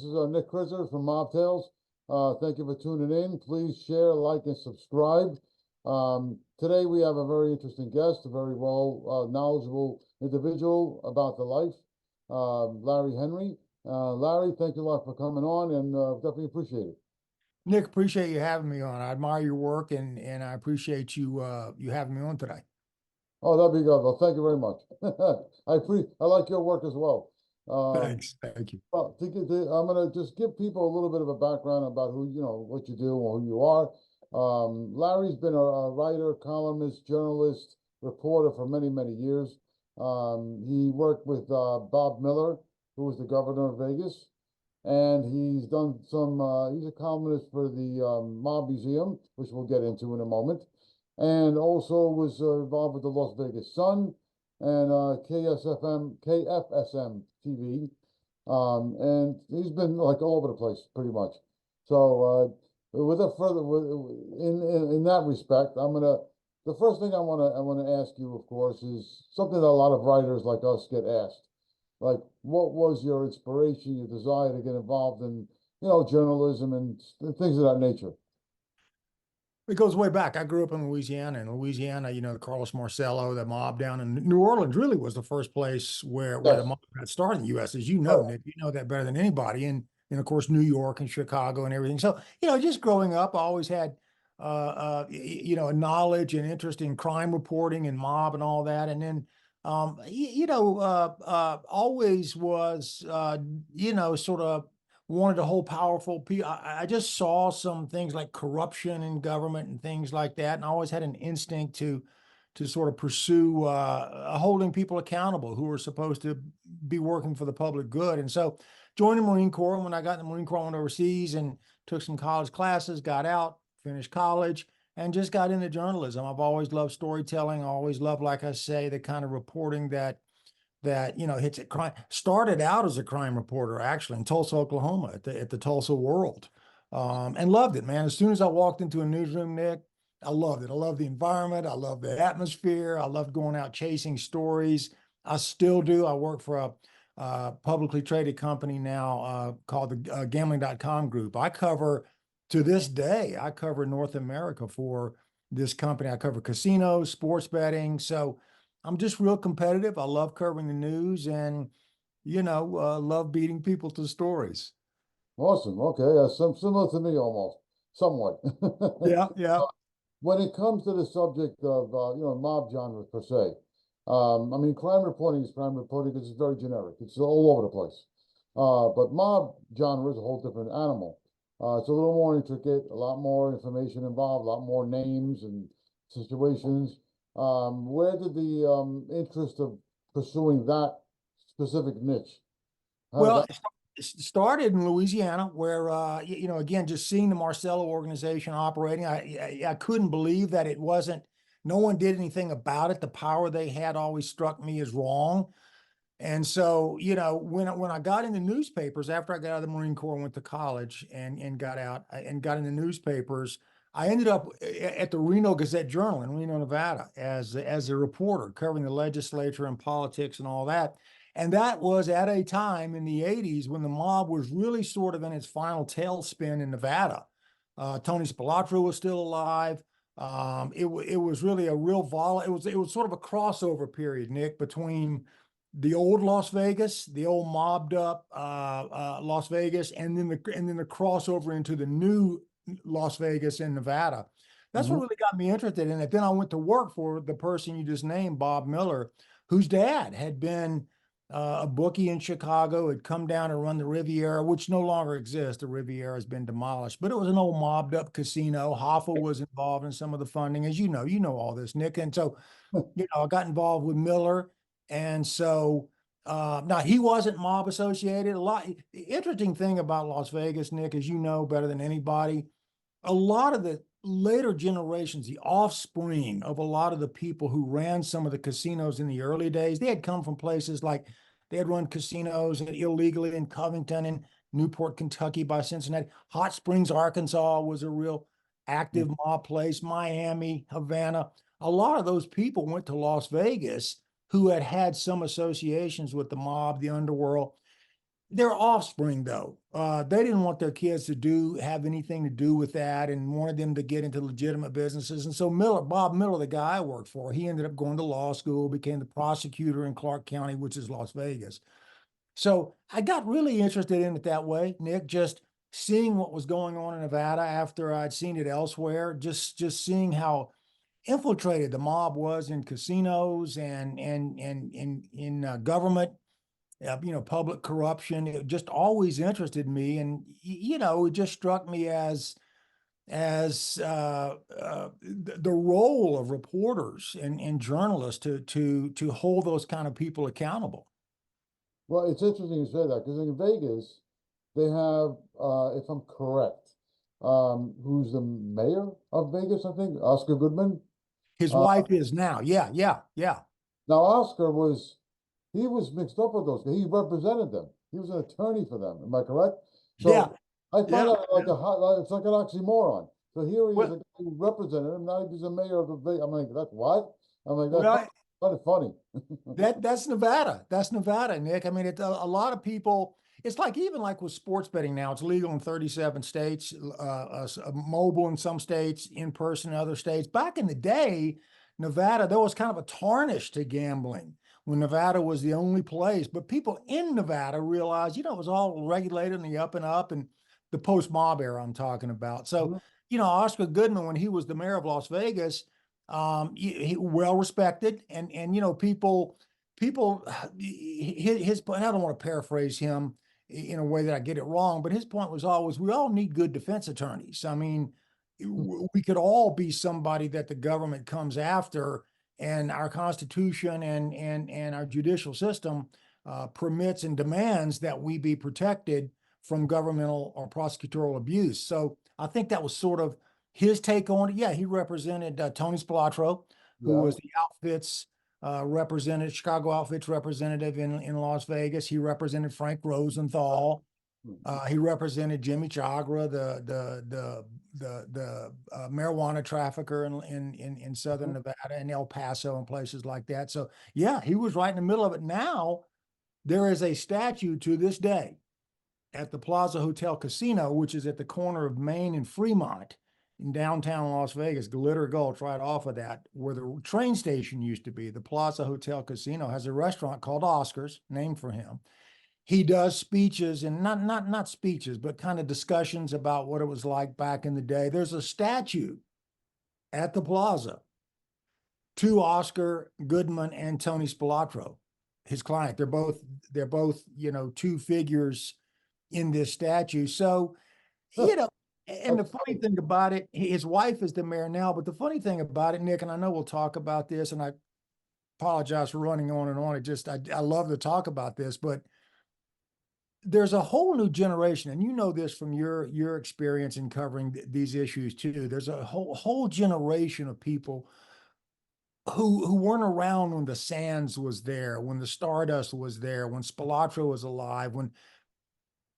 This is Nick Krizzer from Mob Tales. Thank you for tuning in. Please share, like, and subscribe. Today we have a very interesting guest, a very well knowledgeable individual about the life, Larry Henry. Larry, thank you a lot for coming on, and definitely appreciate it. Nick, appreciate you having me on. I admire your work, and I appreciate you having me on today. Oh, that'd be good. Well, thank you very much. I like your work as well. Thanks. Thank you. Well, I'm going to just give people a little bit of a background about what you do or who you are. Larry's been a writer, columnist, journalist, reporter for many, many years. He worked with Bob Miller, who was the governor of Vegas, and he's done some, he's a columnist for the Mob Museum, which we'll get into in a moment, and also was involved with the Las Vegas Sun and KFSM TV. And he's been like all over the place pretty much. So without further, in that respect, the first thing I wanna ask you, of course, is something that a lot of writers like us get asked. Like, what was your inspiration, your desire to get involved in, journalism and things of that nature? It goes way back. I grew up in Louisiana. In Louisiana, the Carlos Marcello, the mob down in New Orleans really was the first place where Yes. the mob got started in the U.S. As you know, Right. Nick, you know that better than anybody. And of course, New York and Chicago and everything. So, just growing up, I always had, a knowledge and interest in crime reporting and mob and all that. And then, always was, sort of wanted to hold powerful people. I just saw some things like corruption in government and things like that, and I always had an instinct to sort of pursue holding people accountable who were supposed to be working for the public good. And so, joined the Marine Corps. And when I got in the Marine Corps, I went overseas and took some college classes, got out, finished college, and just got into journalism. I've always loved storytelling. I always loved, like I say, the kind of reporting that hits at crime. Started out as a crime reporter, actually, in Tulsa, Oklahoma, at the Tulsa World, and loved it, man. As soon as I walked into a newsroom, Nick, I loved it. I loved the environment. I loved the atmosphere. I loved going out chasing stories. I still do. I work for a publicly traded company now called the Gambling.com Group. To this day, I cover North America for this company. I cover casinos, sports betting. So I'm just real competitive. I love covering the news and, love beating people to stories. Awesome. Okay. Similar to me almost, somewhat. Yeah, yeah. When it comes to the subject of, mob genres per se, crime reporting is crime reporting because it's very generic. It's all over the place. But mob genre is a whole different animal. It's a little more intricate, a lot more information involved, a lot more names and situations. Where did the interest of pursuing that specific niche? Well, it started in Louisiana, where again, just seeing the Marcello organization operating, I couldn't believe that it wasn't. No one did anything about it. The power they had always struck me as wrong. And so, when I got into newspapers after I got out of the Marine Corps, went to college and got out and got into newspapers, I ended up at the Reno Gazette-Journal in Reno, Nevada, as a reporter covering the legislature and politics and all that. And that was at a time in the 80s when the mob was really sort of in its final tailspin in Nevada. Tony Spilotro was still alive. It was really a real it was sort of a crossover period, Nick, between the old Las Vegas, the old mobbed up Las Vegas, and then the crossover into the new Las Vegas in Nevada. That's what really got me interested in it. Then I went to work for the person you just named, Bob Miller, whose dad had been a bookie in Chicago, had come down and run the Riviera, which no longer exists. The Riviera has been demolished, but it was an old mobbed up casino. Hoffa was involved in some of the funding, as you know all this, Nick. And so, I got involved with Miller. And so now he wasn't mob associated. The interesting thing about Las Vegas, Nick, as you know better than anybody, a lot of the later generations, the offspring of a lot of the people who ran some of the casinos in the early days, they had come from places like they had run casinos illegally in Covington and Newport, Kentucky by Cincinnati. Hot Springs, Arkansas was a real active mob place. Miami, Havana. A lot of those people went to Las Vegas who had some associations with the mob, the underworld. their offspring though. They didn't want their kids to have anything to do with that and wanted them to get into legitimate businesses. And so Bob Miller, the guy I worked for, he ended up going to law school, became the prosecutor in Clark County, which is Las Vegas. So I got really interested in it that way, Nick, just seeing what was going on in Nevada after I'd seen it elsewhere, just seeing how infiltrated the mob was in casinos and in government, public corruption. It just always interested me, and it just struck me as the role of reporters and journalists to hold those kind of people accountable. Well, it's interesting you say that because in Vegas, they have, if I'm correct, who's the mayor of Vegas, I think, Oscar Goodman. His Uh, wife is now. Yeah. Now, Oscar he was mixed up with those guys. He represented them. He was an attorney for them. Am I correct? So Yeah. I find Yeah. that it's like an oxymoron. So here he is, Well, a guy who represented him. Now he's the mayor of the Vegas. I'm like, that's what? I'm like, that's well, kind of funny. that's Nevada. That's Nevada, Nick. I mean, it's a lot of people. It's like even like with sports betting now, it's legal in 37 states, mobile in some states, in person in other states. Back in the day, Nevada, there was kind of a tarnish to gambling when Nevada was the only place. But people in Nevada realized, it was all regulated in the up and up, and the post-mob era I'm talking about. So, Oscar Goodman, when he was the mayor of Las Vegas, he well respected, and people his point. I don't want to paraphrase him in a way that I get it wrong, but his point was always we all need good defense attorneys. I mean, we could all be somebody that the government comes after, and our Constitution and our judicial system permits and demands that we be protected from governmental or prosecutorial abuse. So I think that was sort of his take on it. Yeah, he represented Tony Spilotro, who was the Chicago Outfits representative in Las Vegas. He represented Frank Rosenthal. He represented Jimmy Chagra, the marijuana trafficker in Southern Nevada and El Paso and places like that. So yeah, he was right in the middle of it. Now there is a statue to this day at the Plaza Hotel Casino, which is at the corner of Main and Fremont in downtown Las Vegas, Glitter Gulch, right off of that, where the train station used to be. The Plaza Hotel Casino has a restaurant called Oscar's, named for him. He does speeches, and not speeches, but kind of discussions about what it was like back in the day. There's a statue at the Plaza to Oscar Goodman and Tony Spilotro, his client. They're both two figures in this statue. So, and the funny thing about it, his wife is the mayor now, but the funny thing about it, Nick, and I know we'll talk about this, and I apologize for running on and on. I love to talk about this, but there's a whole new generation, and you know this from your experience in covering these issues too. There's a whole generation of people who weren't around when the Sands was there, when the Stardust was there, when Spilotro was alive,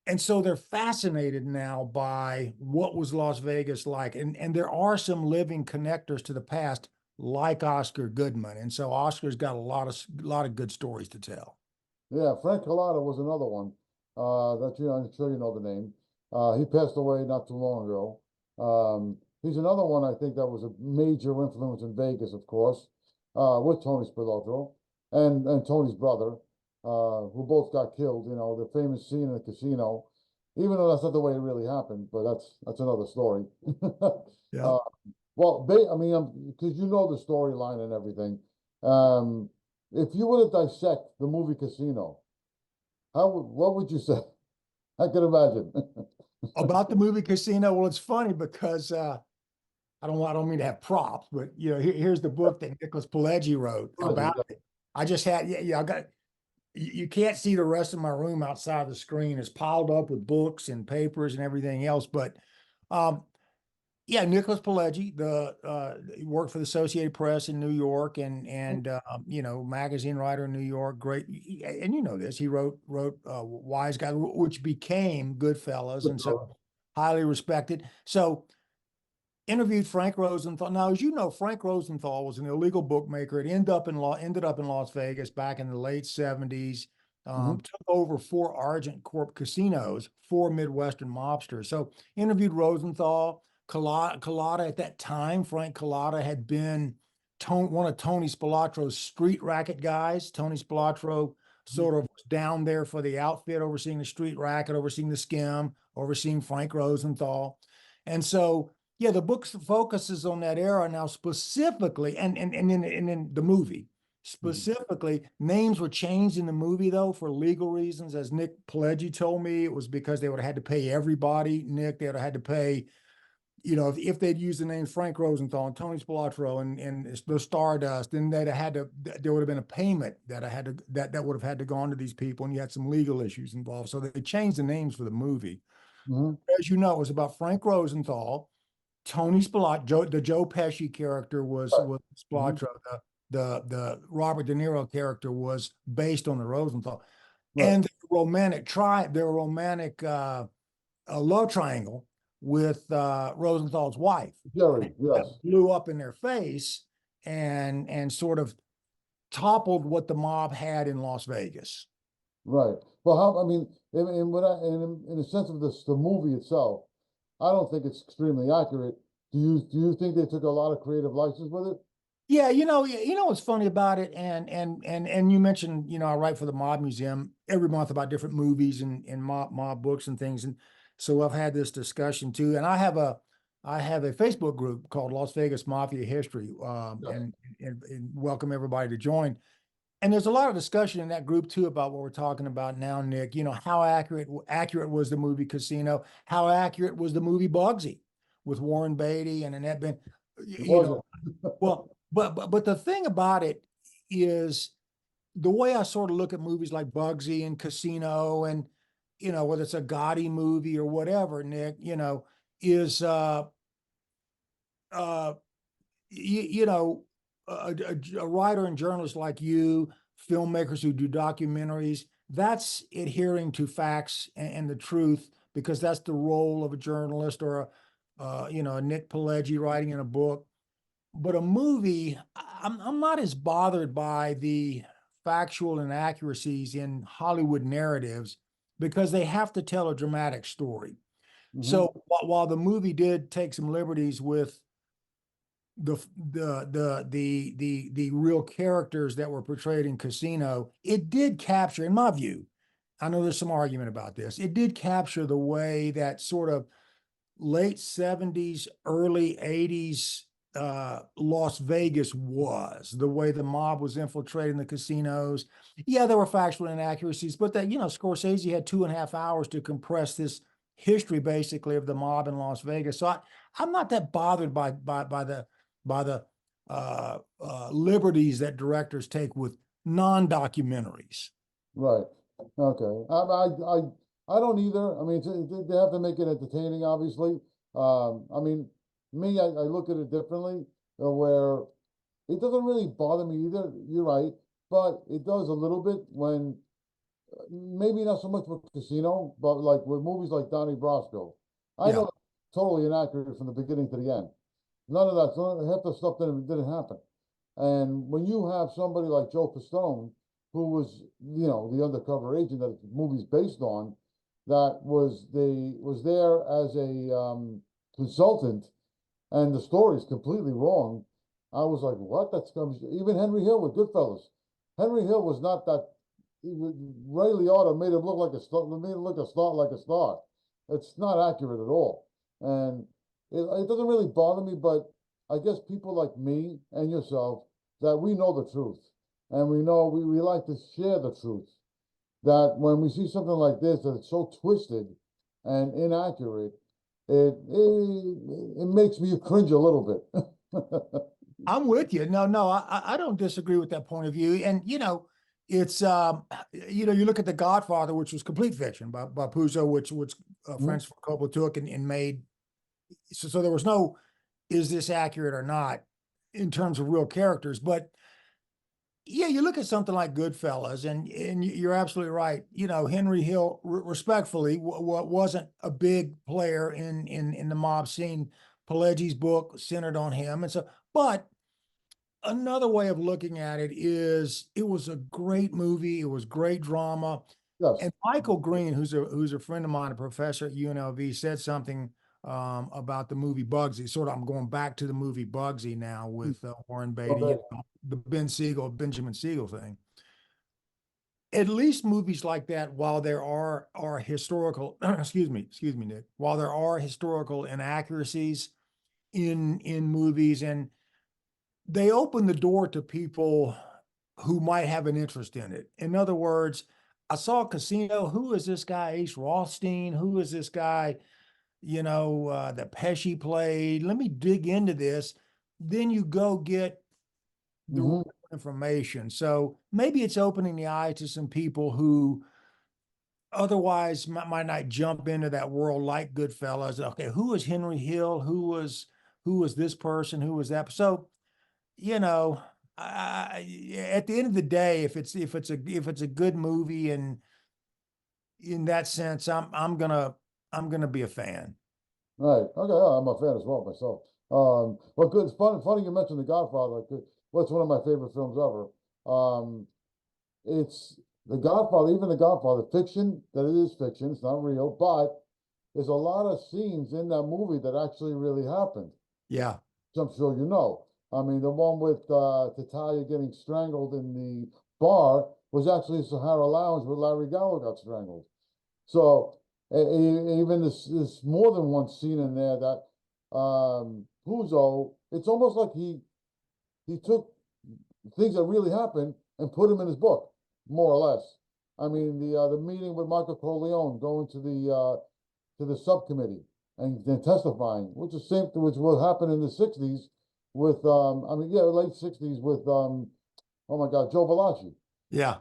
and so they're fascinated now by what was Las Vegas like. And there are some living connectors to the past, like Oscar Goodman. And so Oscar's got a lot of good stories to tell. Yeah, Frank Collada was another one that I'm sure you know the name. He passed away not too long ago. He's another one I think that was a major influence in Vegas, of course, with Tony Spilotro and Tony's brother. Who both got killed, the famous scene in the casino, even though that's not the way it really happened, but that's another story. Yeah. Well, I mean, because you know the storyline and everything. If you were to dissect the movie Casino, what would you say? I can imagine. About the movie Casino, well, it's funny because I don't mean to have props, but here's the book that Nicholas Pileggi wrote about it. I just had I got. You can't see the rest of my room outside the screen. It's piled up with books and papers and everything else. But Nicholas Pileggi, he worked for the Associated Press in New York and magazine writer in New York. Great, and you know this. He wrote Wise Guy, which became Goodfellas, and so highly respected. So interviewed Frank Rosenthal. Now, as you know, Frank Rosenthal was an illegal bookmaker. It ended up in Las Vegas back in the late 70s. Mhm. took over 4 Argent Corp casinos, 4 Midwestern mobsters. So interviewed Rosenthal, Collada at that time. Frank Collada had been one of Tony Spilatro's street racket guys. Tony Spilatro sort of was down there for the outfit, overseeing the street racket, overseeing the skim, overseeing Frank Rosenthal. And so, yeah, the book focuses on that era now specifically, and in the movie. Specifically, names were changed in the movie, though, for legal reasons. As Nick Pileggi told me, it was because they would have had to pay everybody. Nick, they would have had to pay, if they'd used the names Frank Rosenthal and Tony Spilatro and the Stardust, then there would have been a payment that would have had to go on to these people, and you had some legal issues involved. So they changed the names for the movie. Mhm. As you know, it was about Frank Rosenthal, Tony Spilatro. The Joe Pesci character was Right. Mhm. Spilatro. The Robert De Niro character was based on the Rosenthal, Right. and their romantic love triangle with Rosenthal's wife Jerry, that yes. blew up in their face and sort of toppled what the mob had in Las Vegas. Right. Well, how, I mean, in the sense of this, the movie itself, I don't think it's extremely accurate. Do you think they took a lot of creative license with it? Yeah, what's funny about it, and you mentioned, I write for the Mob Museum every month about different movies and mob books and things, and so I've had this discussion too. And I have a Facebook group called Las Vegas Mafia History, Yes. and welcome everybody to join. And there's a lot of discussion in that group too about what we're talking about now, Nick. How accurate was the movie Casino? How accurate was the movie Bugsy with Warren Beatty and Annette Ben? It You wasn't. know, well, but the thing about it is the way I sort of look at movies like Bugsy and Casino and whether it's a Gotti movie or whatever, Nick, is uh you, you know a writer and journalist like you, filmmakers who do documentaries, that's adhering to facts and the truth, because that's the role of a journalist or a Nick Pileggi writing in a book. But a movie, I'm not as bothered by the factual inaccuracies in Hollywood narratives, because they have to tell a dramatic story. Mhm. So while the movie did take some liberties with the real characters that were portrayed in Casino, it did capture, in my view, I know there's some argument about this, it did capture the way that sort of late 70s, early 80s Las Vegas was, the way the mob was infiltrating the casinos. Yeah, there were factual inaccuracies, but Scorsese had 2.5 hours to compress this history basically of the mob in Las Vegas. So I'm not that bothered by the liberties that directors take with non-documentaries. Right. Okay. I don't either. I mean, they have to make it entertaining, obviously. I mean, I look at it differently, where it doesn't really bother me either. You're right, but it does a little bit when maybe not so much with Casino, but like with movies like Donnie Brasco. I Yeah. know that's totally inaccurate from the beginning to the end. Half the stuff didn't happen. And when you have somebody like Joe Pistone, who was, the undercover agent that the movie's based on, that was there as a consultant, and the story's completely wrong. I was like, what? That's comes even Henry Hill with Goodfellas. Henry Hill was not that. Ray Liotta made him look like a star. Made him look a star like a star. It's not accurate at all, and it doesn't really bother me. But I guess people like me and yourself, that we know the truth, and we know we like to share the truth. That when we see something like this that's so twisted and inaccurate, it makes me cringe a little bit. I'm with you. No, I don't disagree with that point of view. And it's you look at The Godfather, which was complete fiction by Puzo, which Mhm. Francis Ford Coppola took and made. So there was no, is this accurate or not in terms of real characters? But yeah, you look at something like Goodfellas, and you're absolutely right. Henry Hill, respectfully, wasn't a big player in the mob scene. Pileggi's book centered on him, and so, but another way of looking at it is it was a great movie. It was great drama. Yes. And Michael Green, who's a friend of mine, a professor at UNLV, said something about the movie Bugsy. Sort of, I'm going back to the movie Bugsy now with Warren Beatty, Okay. the Benjamin Siegel thing. At least movies like that, while there are historical, excuse me, Nick, while there are historical inaccuracies in movies, and they open the door to people who might have an interest in it. In other words, I saw Casino. Who is this guy, Ace Rothstein? Who is this guy, that Pesci played? Let me dig into this. Then you go get the Hmm. real information. So maybe it's opening the eye to some people who otherwise might not jump into that world like Goodfellas. Okay, who is Henry Hill? Who was this person? Who was that? So, you know, at the end of the day, if it's a good movie, and in that sense, I'm gonna be a fan. Right. Okay. Yeah, I'm a fan as well myself. Well, good. It's funny you mentioned The Godfather. Well, it's one of my favorite films ever. It's The Godfather, even The Godfather, fiction, that it is fiction, it's not real, but there's a lot of scenes in that movie that actually really happened. Yeah, Which I'm sure you know. I mean, the one with Talia getting strangled in the bar was actually Sahara Lounge where Larry Gower got strangled. So even this more than one scene in there that Puzo, it's almost like he took things that really happened and put them in his book, more or less. I mean, the meeting with Michael Corleone, going to the subcommittee and then testifying, which is same which will happen in the '60s with I mean, yeah, late '60s with oh my God, Joe Valachi. yeah,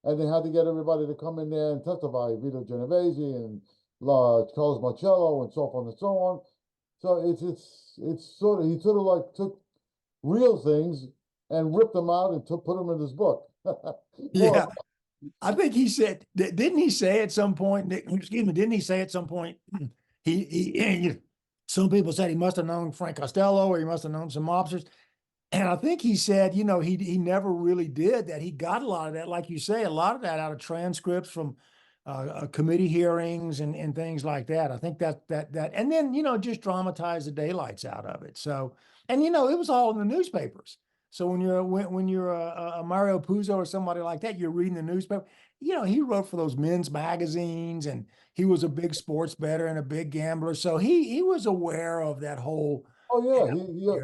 And they had to get everybody to come in there and testify, Vito Genovese and Carlos Marcello and so forth and so on. So it's sort of, he sort of like took real things and ripped them out and put them in his book. yeah. I think he said, didn't he say at some point, excuse me, didn't he say at some point, some people said he must have known Frank Costello or he must have known some officers. And I think he said, he never really did that. He got a lot of that, like you say, a lot of that out of transcripts from committee hearings and things like that. I think that, and then, just dramatize the daylights out of it. So, and, it was all in the newspapers. So when you're a Mario Puzo or somebody like that, you're reading the newspaper. He wrote for those men's magazines, and he was a big sports bettor and a big gambler. So he was aware of that whole Oh yeah, yeah,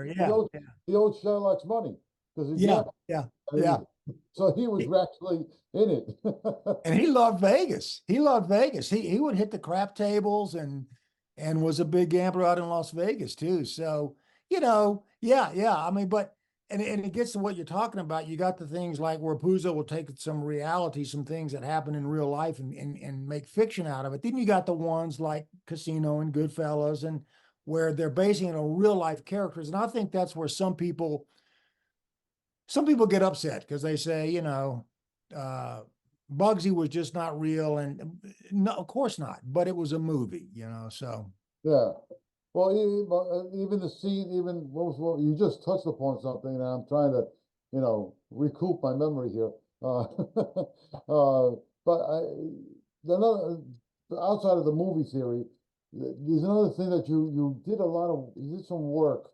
he owed Sherlock's money because he yeah, gambled. yeah, I yeah. mean, so he was actually in it. And he loved Vegas. He loved Vegas. He would hit the crap tables and was a big gambler out in Las Vegas too. So, yeah, yeah. I mean, but and it gets to what you're talking about. You got the things like where Puzo will take some reality, some things that happen in real life and make fiction out of it. Then you got the ones like Casino and Goodfellas, and where they're basing it on real life characters. And I think that's where some people get upset because they say, uh, Bugsy was just not real, and no, of course not. But it was a movie, So Yeah. Well, even the scene, even what you just touched upon something, and I'm trying to, recoup my memory here. But another outside of the movie theory, there's another thing that you did you did some work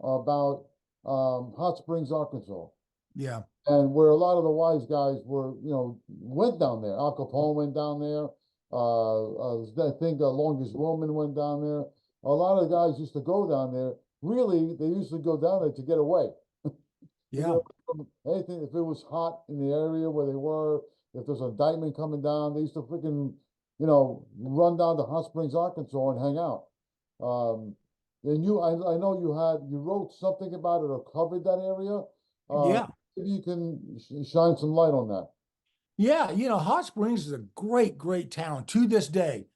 about Hot Springs, Arkansas, yeah, and where a lot of the wise guys went down there. Al Capone went down there. I think Longest Roman went down there. A lot of the guys used to go down there. Really, they used to go down there to get away. To get yeah, away from anything. If it was hot in the area where they were, if there's an indictment coming down, they used to freaking, run down to Hot Springs, Arkansas, and hang out. Um, and I know you wrote something about it or covered that area. yeah. Maybe you can shine some light on that. Yeah, Hot Springs is a great, great town to this day.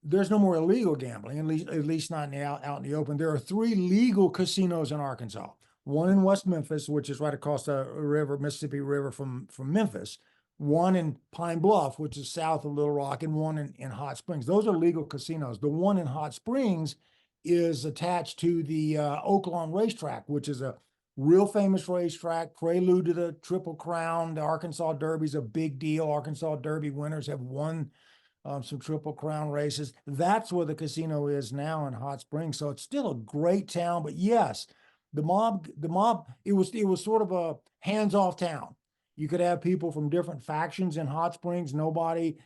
There's no more illegal gambling, at least not out in the open. There are 3 legal casinos in Arkansas. One in West Memphis, which is right across the river, Mississippi River from Memphis. One in Pine Bluff, which is south of Little Rock, and one in Hot Springs. Those are legal casinos. The one in Hot Springs is attached to the Oaklawn Racetrack, which is a real famous racetrack, prelude to the Triple Crown. The Arkansas Derby is a big deal. Arkansas Derby winners have won some Triple Crown races. That's where the casino is now in Hot Springs. So it's still a great town. But yes, the mob, it was sort of a hands-off town. You could have people from different factions in Hot Springs. Everybody,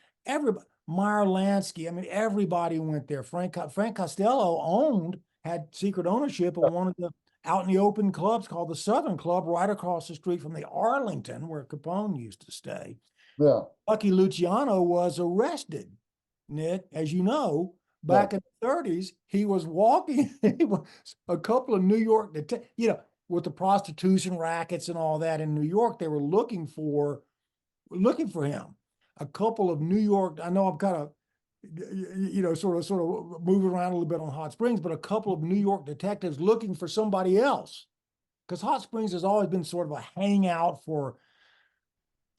Meyer Lansky. I mean, everybody went there. Frank Costello had secret ownership of one of the out in the open clubs called the Southern Club, right across the street from the Arlington, where Capone used to stay. Yeah. Lucky Luciano was arrested, Nick, as you know, back in the 30s. He was walking, a couple of New York, with the prostitution rackets and all that in New York, they were looking for him. A couple of New York, I know I'm kind of, sort of moving around a little bit on Hot Springs, but a couple of New York detectives looking for somebody else. Because Hot Springs has always been sort of a hangout for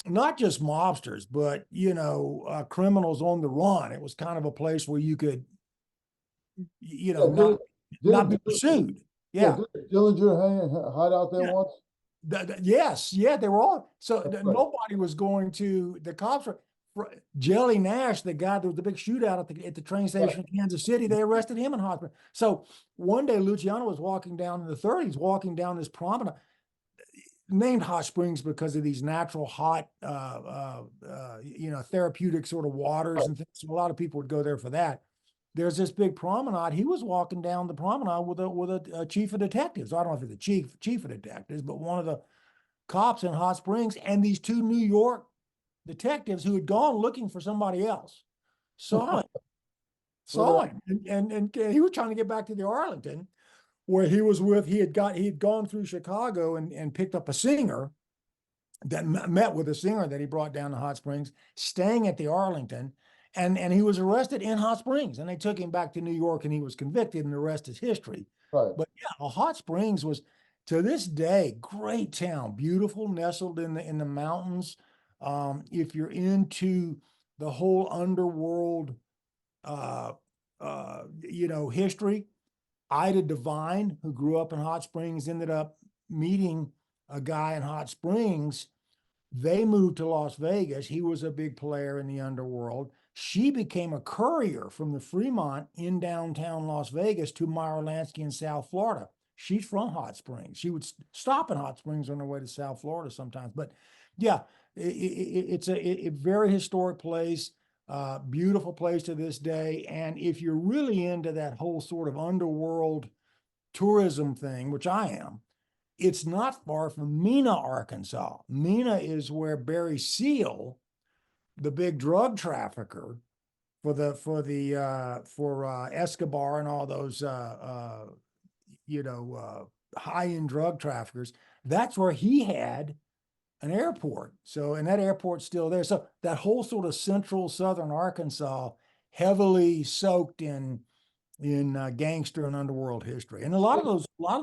not just mobsters, but, criminals on the run. It was kind of a place where you could, not be pursued. Yeah. Dillinger hide out there once? Yes. Yeah, they were all. So That's right. nobody was going to, the cops were, Jelly Nash, the guy that was the big shootout at the train station in Kansas City, they arrested him in Hot Springs. So one day Luciano was walking down in the 30s, walking down this promenade, named Hot Springs because of these natural hot, therapeutic sort of waters and things. So a lot of people would go there for that. There's this big promenade. He was walking down the promenade with a chief of detectives. I don't know if it's the chief of detectives, but one of the cops in Hot Springs, and these two New York detectives who had gone looking for somebody else saw him, and he was trying to get back to the Arlington, where he had gone through Chicago and picked up a singer that met with a singer that he brought down to Hot Springs, staying at the Arlington, and he was arrested in Hot Springs, and they took him back to New York, and he was convicted, and the rest is history. Right. But yeah, Hot Springs was, to this day, great town, beautiful, nestled in the mountains. If you're into the whole underworld, history, Ida Devine, who grew up in Hot Springs, ended up meeting a guy in Hot Springs. They moved to Las Vegas. He was a big player in the underworld. She became a courier from the Fremont in downtown Las Vegas to Meyer Lansky in South Florida. She's from Hot Springs. She would stop in Hot Springs on her way to South Florida sometimes. But yeah, it's a very historic place, beautiful place to this day. And if you're really into that whole sort of underworld tourism thing, which I am, it's not far from Mena, Arkansas. Mena is where Barry Seal, the big drug trafficker for Escobar and all those high-end drug traffickers, that's where he had an airport. So, and that airport's still there. So that whole sort of central southern Arkansas, heavily soaked in gangster and underworld history. And a lot of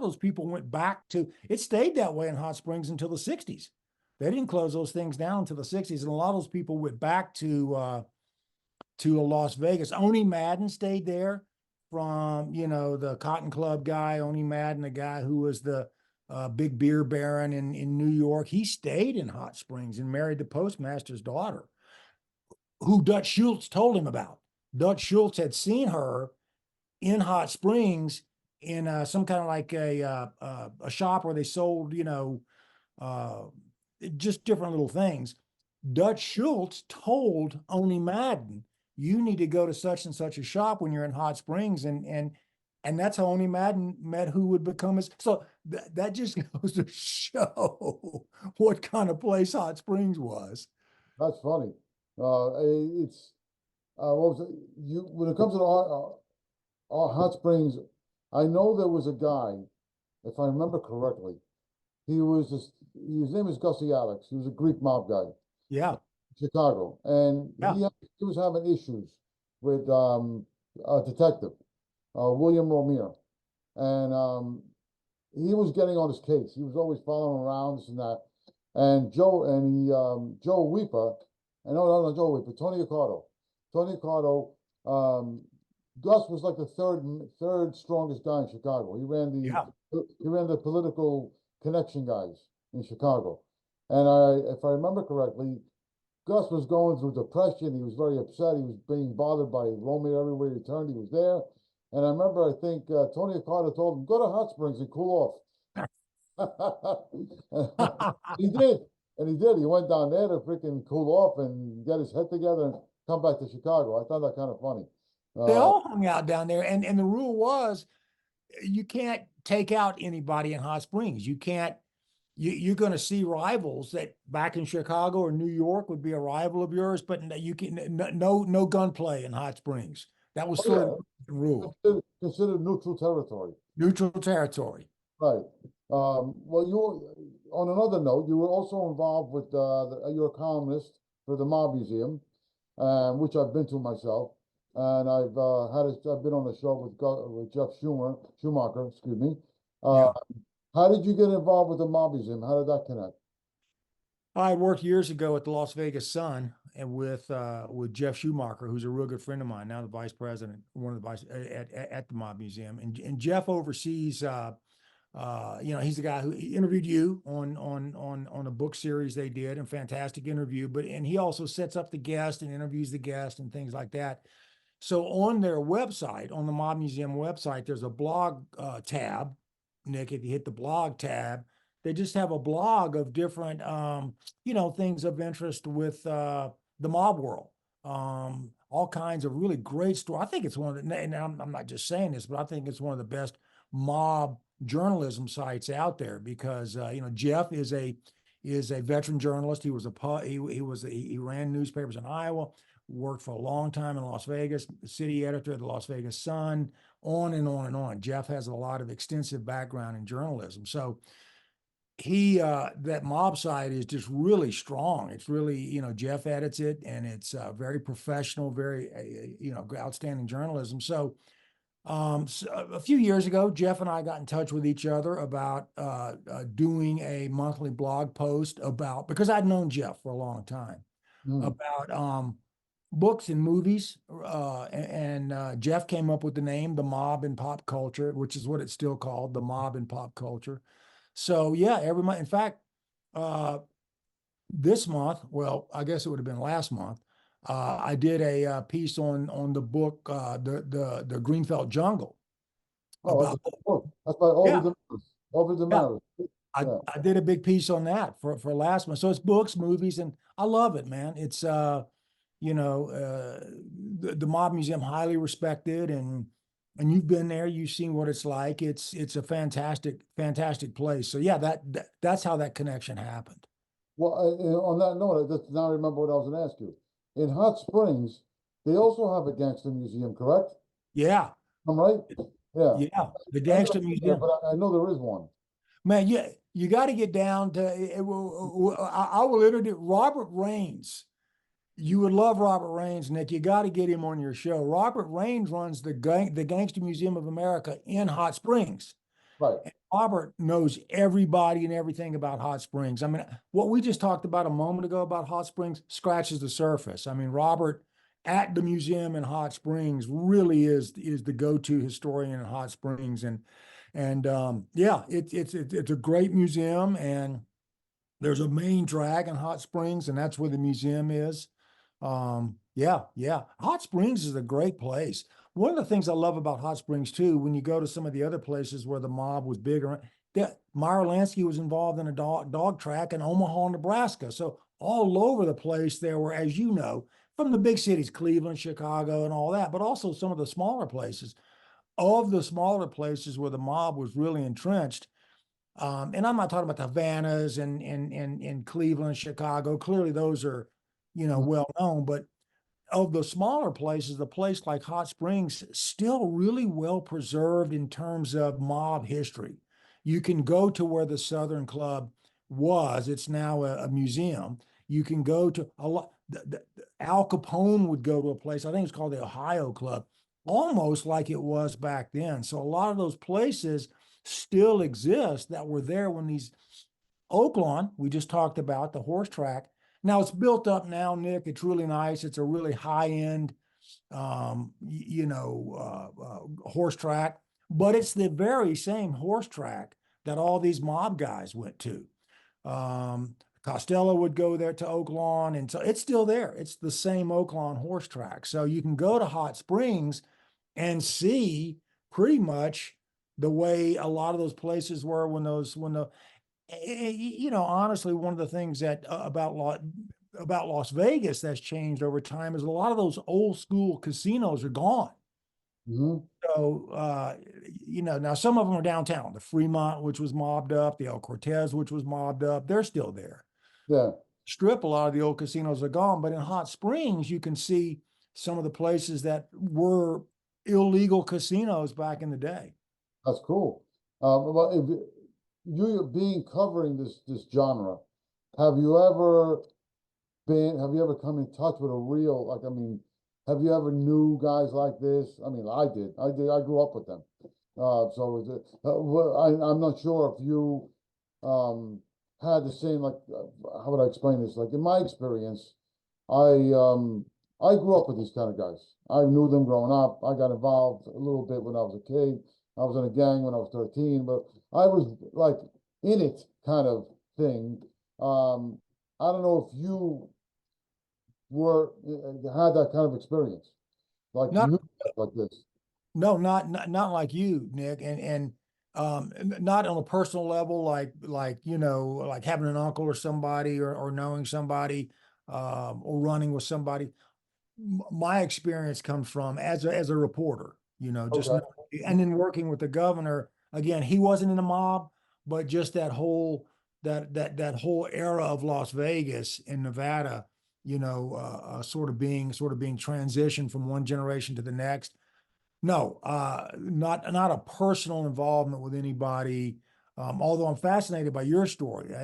those people went back to, it stayed that way in Hot Springs until the 60s. They didn't close those things down until the 60s. And a lot of those people went back to Las Vegas. Owney Madden stayed there from, the Cotton Club guy, Owney Madden, the guy who was the big beer baron in New York. He stayed in Hot Springs and married the postmaster's daughter, who Dutch Schultz told him about. Dutch Schultz had seen her in Hot Springs in some kind of like a shop where they sold, just different little things. Dutch Schultz told Owney Madden, you need to go to such and such a shop when you're in Hot Springs, and that's how Owney Madden met who would become his. So that just goes to show what kind of place Hot Springs was. That's funny. It's what was it? When it comes to Hot Springs, I know there was a guy, if I remember correctly, his name is Gussie Alex. He was a Greek mob guy. Yeah. Chicago, and he was having issues with a detective, William Romero, and he was getting on his case. He was always following around this and that. And Joe Weeper, and no, Joe Weeper, Tony Accardo. Gus was like the third strongest guy in Chicago. He ran the political connection guys in Chicago. And if I remember correctly, Gus was going through depression. He was very upset. He was being bothered by Romeo everywhere he turned. He was there. And I remember, I think Tony Accardo told him, go to Hot Springs and cool off. He did. And he did. He went down there to freaking cool off and get his head together and come back to Chicago. I thought that kind of funny. They all hung out down there. And the rule was you can't take out anybody in Hot Springs. You can't, you're going to see rivals that back in Chicago or New York would be a rival of yours, but you can no gunplay in Hot Springs. That was sort of the rule. Considered neutral territory. Neutral territory. Right. Well, on another note, you were also involved with you're a columnist for the Mob Museum, which I've been to myself, and I've been on the show with Jeff Schumacher, excuse me. Yeah. How did you get involved with the Mob Museum? How did that connect? I worked years ago at the Las Vegas Sun and with Jeff Schumacher, who's a real good friend of mine, now the vice president, one of the vice at the Mob Museum, and Jeff oversees. He's the guy who interviewed you on a book series they did, and fantastic interview. And he also sets up the guest and interviews the guest and things like that. So on their website, on the Mob Museum website, there's a blog tab. Nick, if you hit the blog tab, they just have a blog of different, things of interest with the mob world. All kinds of really great stories. I think it's one of the, and I'm not just saying this, but I think it's one of the best mob journalism sites out there because, Jeff is a veteran journalist. He ran newspapers in Iowa, worked for a long time in Las Vegas, city editor of the Las Vegas Sun, on and on and on. Jeff has a lot of extensive background in journalism. So that mob site is just really strong. It's really, Jeff edits it and it's very professional, very, outstanding journalism. So a few years ago, Jeff and I got in touch with each other about doing a monthly blog post because I'd known Jeff for a long time, about books and movies. Jeff came up with the name, The Mob in Pop Culture, which is what it's still called, The Mob in Pop Culture. So yeah, every month. In fact, this month, well, I guess it would have been last month, I did a piece on the book, the Greenfeld Jungle. That's by Over the Matters. I did a big piece on that for last month. So it's books, movies, and I love it, man. It's the Mob Museum, highly respected, and you've been there, you've seen what it's like. It's a fantastic place. So yeah, that's how that connection happened. Well, on that note, I just now remember what I was going to ask you. In Hot Springs, they also have a gangster museum, correct? Yeah. I'm right? Yeah. Yeah, the gangster museum. But I know there is one. Man, you got to get down to, I will introduce Robert Raines. You would love Robert Raines, Nick. You got to get him on your show. Robert Raines runs the Gangster Museum of America in Hot Springs. Right. And Robert knows everybody and everything about Hot Springs. I mean, what we just talked about a moment ago about Hot Springs scratches the surface. I mean, Robert at the museum in Hot Springs really is the go-to historian in Hot Springs. And it's a great museum, and there's a main drag in Hot Springs, and that's where the museum is. Hot Springs is a great place. One of the things I love about Hot Springs too, when you go to some of the other places where the mob was bigger, Meyer Lansky was involved in a dog track in Omaha, Nebraska. So all over the place there were, as you know, from the big cities, Cleveland, Chicago, and all that, but also some of the smaller places. Of the smaller places where the mob was really entrenched, and I'm not talking about the Havanas and Cleveland, Chicago. Clearly, those are, well known. But of the smaller places, a place like Hot Springs still really well preserved in terms of mob history. You can go to where the Southern Club was. It's now a museum. You can go to a lot. Al Capone would go to a place, I think it's called the Ohio Club, almost like it was back then. So a lot of those places still exist that were there when these Oaklawn, we just talked about, the horse track. Now it's built up now, Nick. It's really nice. It's a really high-end, horse track, but it's the very same horse track that all these mob guys went to. Costello would go there to Oaklawn, and so it's still there. It's the same Oaklawn horse track. So you can go to Hot Springs and see pretty much the way a lot of those places were honestly, one of the things that about Las Vegas that's changed over time is a lot of those old school casinos are gone. Mhm. So, now some of them are downtown. The Fremont, which was mobbed up, the El Cortez, which was mobbed up, they're still there. Yeah, Strip, a lot of the old casinos are gone, but in Hot Springs, you can see some of the places that were illegal casinos back in the day. that's cool. Well, if you being covering this genre, have you ever come in touch with a real, like, I mean, have you ever knew guys like this? I mean, I did. I grew up with them. So is it, I'm not sure if you had the same, like, how would I explain this? Like, in my experience, I grew up with these kind of guys. I knew them growing up. I got involved a little bit when I was a kid. I was in a gang when I was 13, but I was like in it kind of thing. I don't know if you had that kind of experience, like Not knew stuff like this. No, not like you, Nick, and not on a personal level, like like having an uncle or somebody, or knowing somebody, or running with somebody. My experience comes from as a reporter, just Okay. and then working with the governor. Again, he wasn't in the mob, but just that whole era of Las Vegas and Nevada, sort of being transitioned from one generation to the next. No, not a personal involvement with anybody. Although I'm fascinated by your story,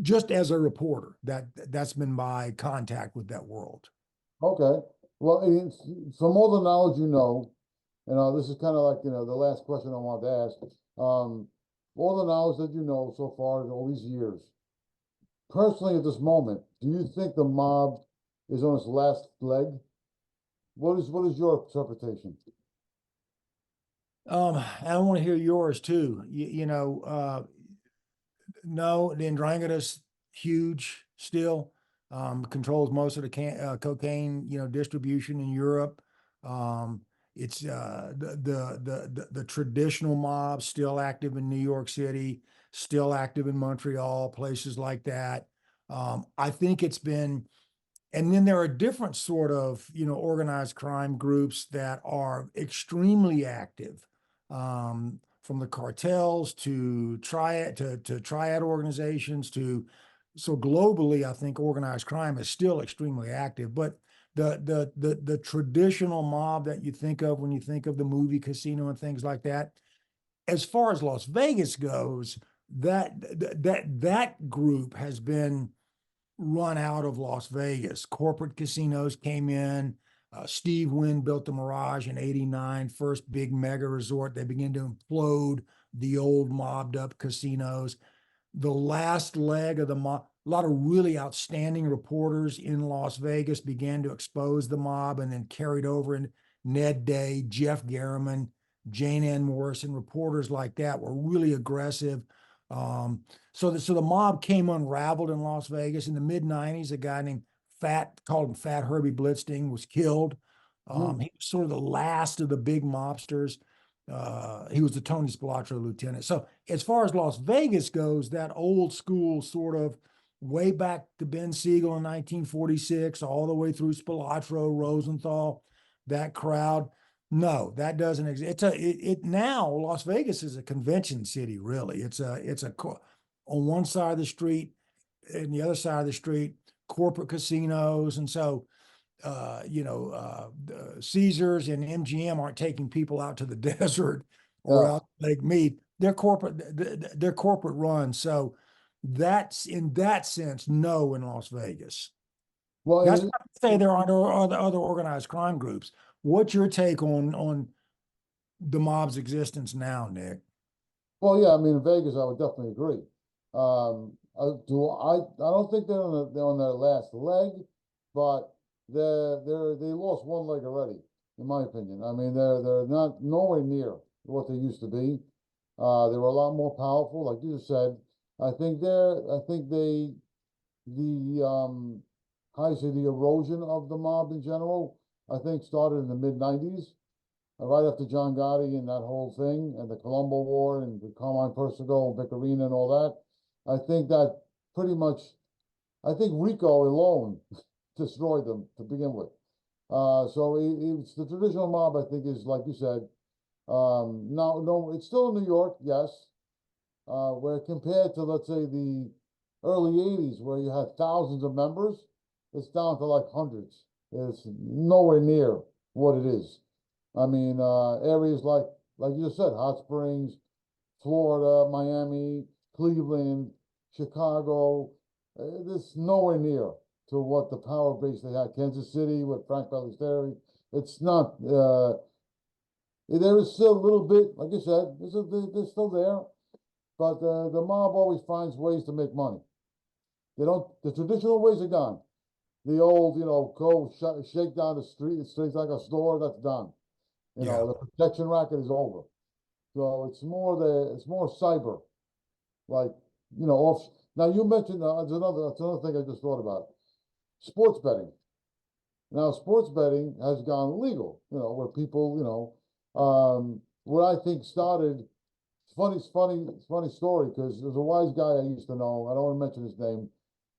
just as a reporter, that's been my contact with that world. Okay. Well, from all the knowledge this is kind of like, the last question I wanted to ask. All the knowledge that you know so far in all these years, personally at this moment, do you think the mob is on its last leg? What is your interpretation? I want to hear yours too. No, the Ndrangheta's huge still. Controls most of the cocaine, distribution in Europe. It's the traditional mob still active in New York City, still active in Montreal, places like that. I think it's been, and then there are different sort of, organized crime groups that are extremely active. From the cartels to triad organizations so globally, I think organized crime is still extremely active. But the traditional mob that you think of when you think of the movie Casino and things like that, as far as Las Vegas goes, that group has been run out of Las Vegas. Corporate casinos came in. Steve Wynn built the Mirage in '89, first big mega resort. They began to implode the old mobbed up casinos. The last leg of the mob, a lot of really outstanding reporters in Las Vegas began to expose the mob, and then carried over. And Ned Day, Jeff Garriman, Jane Ann Morrison, reporters like that were really aggressive. So the mob came unraveled in Las Vegas in the mid '90s. A guy named called him Fat Herbie Blitzstein, was killed. He was sort of the last of the big mobsters. He was the Tony Spilotro lieutenant. So as far as Las Vegas goes, that old school sort of way back to Ben Siegel in 1946, all the way through Spilotro, Rosenthal, that crowd. No, that doesn't exist. Now Las Vegas is a convention city, really. It's on one side of the street, and the other side of the street, corporate casinos. And so, Caesars and MGM aren't taking people out to the desert or Yeah. out to Lake Mead. They're corporate run. So that's, in that sense, no in Las Vegas. Well, That's not to say there aren't other organized crime groups. What's your take on the mob's existence now, Nick? well, yeah. I mean, in Vegas, I would definitely agree. I don't think they're on their last leg, but they lost one leg already, in my opinion. I mean, they're not nowhere near what they used to be. They were a lot more powerful, like you just said. I think how you say, the erosion of the mob in general, I think started in the mid-90s, right after John Gotti and that whole thing, and the Colombo War, and the Carmine Persico, and Vicarina, and all that. I think that pretty much, I think Rico alone destroyed them to begin with. So it's the traditional mob, I think, is like you said. No, it's still in New York, yes. Where compared to, let's say, the early 80s, where you had thousands of members, it's down to like hundreds. It's nowhere near what it is. I mean, areas like you just said, Hot Springs, Florida, Miami, Cleveland, Chicago, it's nowhere near to what the power base they had. Kansas City with Frank Ballesteri, it's not. There is still a little bit, like you said, they're still there, but the mob always finds ways to make money. They don't. The traditional ways are gone. The old, go shake down the street. It's like a store. That's done. The protection racket is over. So it's more cyber, like off. Now you mentioned that's another thing I just thought about. Sports betting. Now sports betting has gone legal. Where people, what I think started. Funny story, because there's a wise guy I used to know. I don't want to mention his name,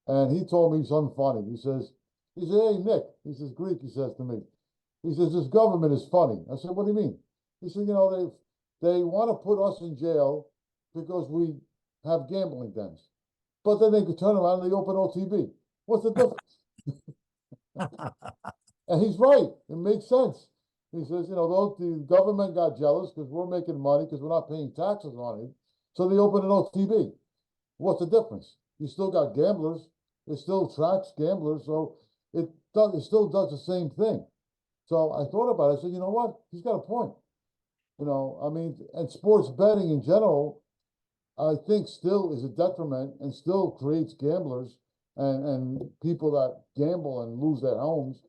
and he told me something funny. He says, "Hey Nick," he says, Greek. He says to me, he says, "This government is funny." I said, "What do you mean?" He said, they want to put us in jail because we have gambling dens, but then they could turn around and they open OTB. What's the difference?" And he's right. It makes sense. He says, the government got jealous because we're making money because we're not paying taxes on it. So they open an OTB. What's the difference? You still got gamblers. It still tracks gamblers. So it still does the same thing. So I thought about it. I said, you know what? He's got a point. I mean, and sports betting in general, I think still is a detriment and still creates gamblers and people that gamble and lose their homes.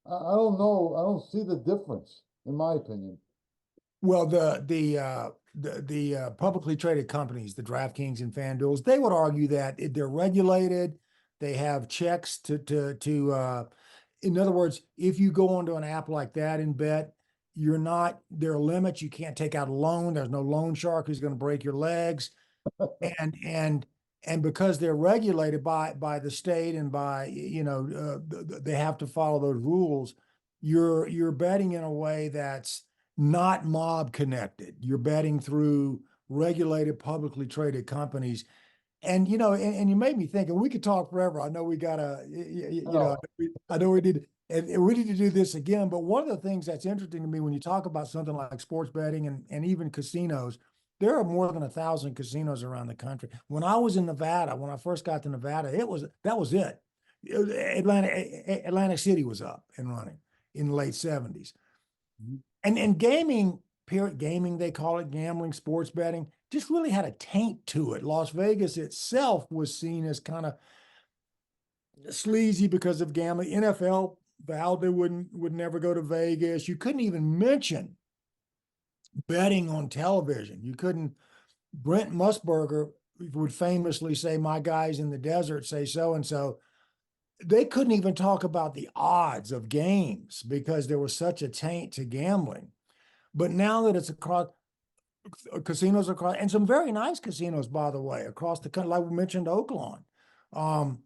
I don't know. I don't see the difference, in my opinion. Well, the publicly traded companies, the DraftKings and FanDuels, they would argue that they're regulated. They have checks in other words, if you go onto an app like that and bet, there are limits. You can't take out a loan. There's no loan shark who's going to break your legs. And because they're regulated by the state and by, they have to follow those rules. You're betting in a way that's not mob connected. You're betting through regulated, publicly traded companies. And, and you made me think, and we could talk forever. I know we gotta, I know we need, and we need to do this again. But one of the things that's interesting to me when you talk about something like sports betting and even casinos, there are more than 1,000 casinos around the country. When I was in Nevada, when I first got to Nevada, that was it. Atlantic City was up and running in the late 70s. And gaming, they call it, gambling, sports betting, just really had a taint to it. Las Vegas itself was seen as kind of sleazy because of gambling. NFL vowed they would never go to Vegas. You couldn't even mention betting on television. You couldn't. Brent Musburger would famously say, "My guys in the desert say so and so." They couldn't even talk about the odds of games because there was such a taint to gambling. But now that it's across casinos across, and some very nice casinos, by the way, across the country, like we mentioned, Oaklawn,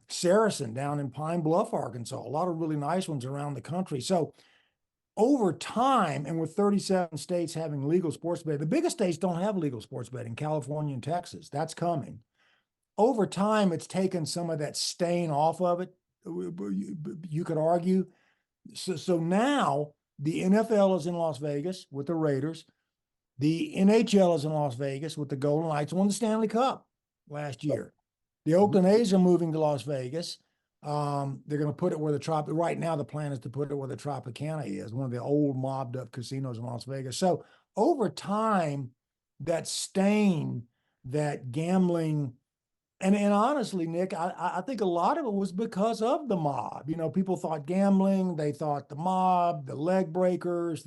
Saracen down in Pine Bluff, Arkansas, a lot of really nice ones around the country. So over time, and with 37 states having legal sports betting, the biggest states don't have legal sports betting, California and Texas. That's coming. Over time, it's taken some of that stain off of it, you could argue. So now the NFL is in Las Vegas with the Raiders. The NHL is in Las Vegas with the Golden Knights, won the Stanley Cup last year. The Oakland A's are moving to Las Vegas. They're going to put it where right now the plan is to put it where the Tropicana is, one of the old mobbed up casinos in Las Vegas. So over time, that stain, that gambling, and honestly, Nick, I think a lot of it was because of the mob. People thought gambling, they thought the mob, the leg breakers,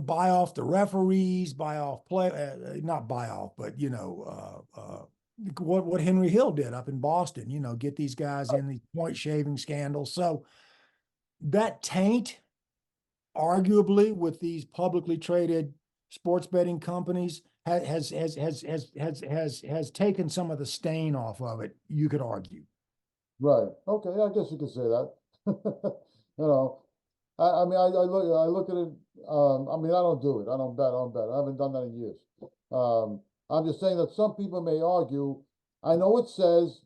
buy off the referees, buy off not buy off, but what Henry Hill did up in Boston, get these guys in these point shaving scandals. So that taint, arguably, with these publicly traded sports betting companies has taken some of the stain off of it, you could argue. Right. Okay. I guess you could say that. You know, I mean, I look at it. I mean, I don't do it. I don't bet. I haven't done that in years. I'm just saying that some people may argue. I know it says,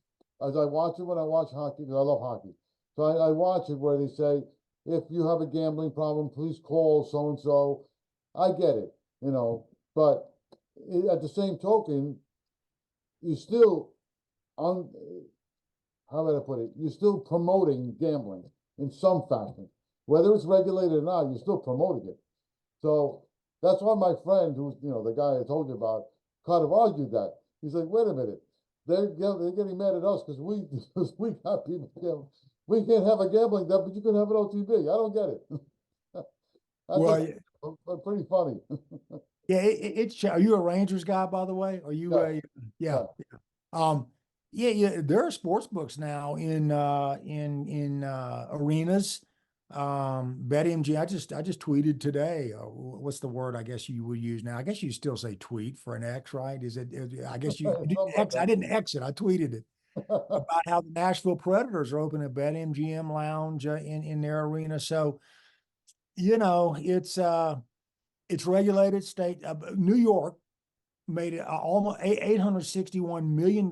as I watch it when I watch hockey, because I love hockey. So I watch it where they say, if you have a gambling problem, please call so and so. I get it, but at the same token, you still on how would I put it? You're still promoting gambling in some fashion, whether it's regulated or not. You're still promoting it. So that's why my friend, who's the guy I told you about, kind of argued that. He's like, wait a minute, they're getting mad at us because we got people gambling. We can't have a gambling debt, but you can have an OTB. I don't get it. That's pretty funny. Yeah, are you a Rangers guy, by the way? Are you Yeah. Yeah, there are sports books now in arenas. BetMGM. I just tweeted today. What's the word I guess you would use now? I guess you still say tweet for an X, right? I guess you didn't X. I didn't X it. I tweeted it about how the Nashville Predators are opening a BetMGM lounge in their arena. So, it's regulated state. New York made almost $861 million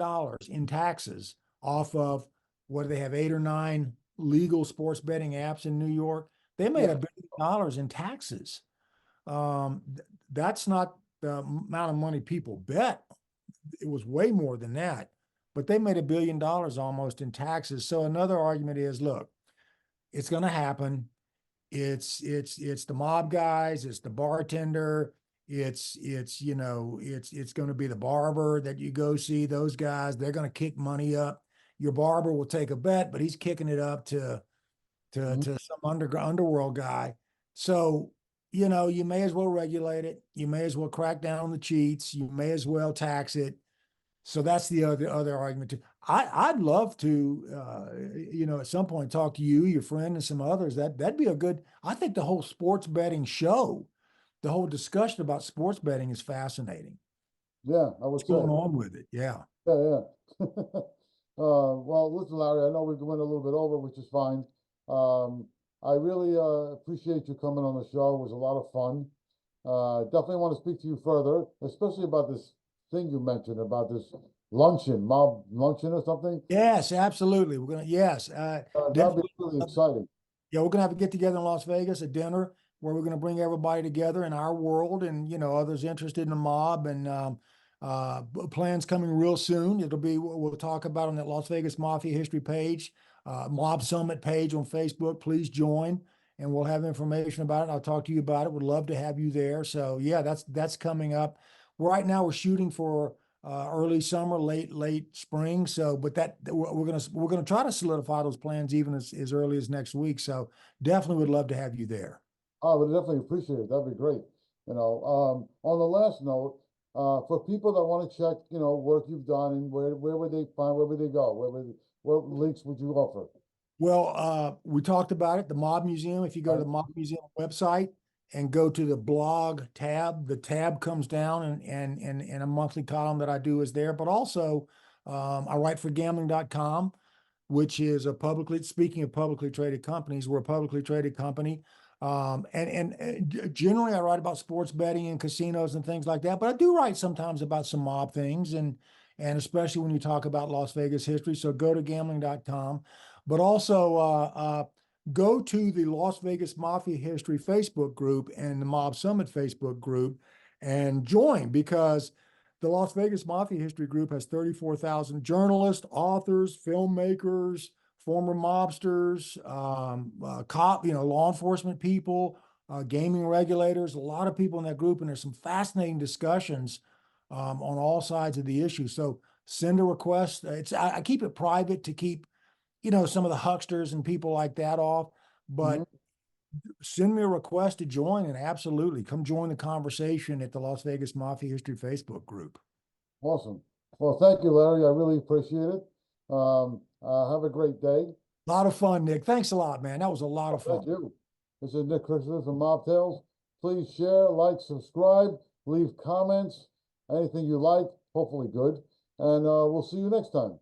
in taxes off of, what do they have, 8 or 9 legal sports betting apps in New York. They made $1 billion in taxes. That's not the amount of money people bet. It was way more than that, but they made $1 billion almost in taxes. So another argument is, look, it's going to happen. It's the mob guys, it's the bartender, it's going to be the barber that you go see. Those guys, they're going to kick money up. Your barber will take a bet, but he's kicking it up to some underworld guy. So, you may as well regulate it. You may as well crack down on the cheats. You may as well tax it. So that's the other argument too. I'd love to, at some point talk to you, your friend, and some others. That'd be a good. I think the whole sports betting show, the whole discussion about sports betting is fascinating. Yeah, I would What's say. going on with it? Yeah. Yeah. Well, listen, Larry, I know we went a little bit over, which is fine. I really appreciate you coming on the show. It was a lot of fun. Definitely want to speak to you further, especially about this thing you mentioned about this mob luncheon or something. Yes, absolutely. We're gonna That'd be really exciting. Yeah, we're gonna have a get together in Las Vegas, a dinner where we're gonna bring everybody together in our world, and others interested in the mob, and plans coming real soon. We'll talk about on that Las Vegas Mafia History page, Mob Summit page on Facebook. Please join, and we'll have information about it. I'll talk to you about it. Would love to have you there. So yeah, that's coming up. Right now we're shooting for early summer, late spring. So, but we're gonna try to solidify those plans even as early as next week. So definitely would love to have you there. I would definitely appreciate it. That'd be great. On the last note, for people that want to check, work you've done, and where would they go? What links would you offer? Well, we talked about it, the Mob Museum. If you go to the Mob Museum website and go to the blog tab, the tab comes down, and a monthly column that I do is there. But also, I write for gambling.com, which is speaking of publicly traded companies, we're a publicly traded company. And generally I write about sports betting and casinos and things like that, but I do write sometimes about some mob things, and especially when you talk about Las Vegas history. So go to gambling.com, but also go to the Las Vegas Mafia History Facebook group and the Mob Summit Facebook group and join, because the Las Vegas Mafia History group has 34,000 journalists, authors, filmmakers, former mobsters, law enforcement people, gaming regulators, a lot of people in that group. And there's some fascinating discussions on all sides of the issue. So send a request. I keep it private to keep, some of the hucksters and people like that off. But send me a request to join and absolutely come join the conversation at the Las Vegas Mafia History Facebook group. Awesome. Well, thank you, Larry. I really appreciate it. Have a great day. A lot of fun, Nick. Thanks a lot, man. That was a lot of Thank fun. you. This is Nick Christopher from Mob Tales. Please share, like, subscribe, leave comments, anything you like, hopefully good. And we'll see you next time.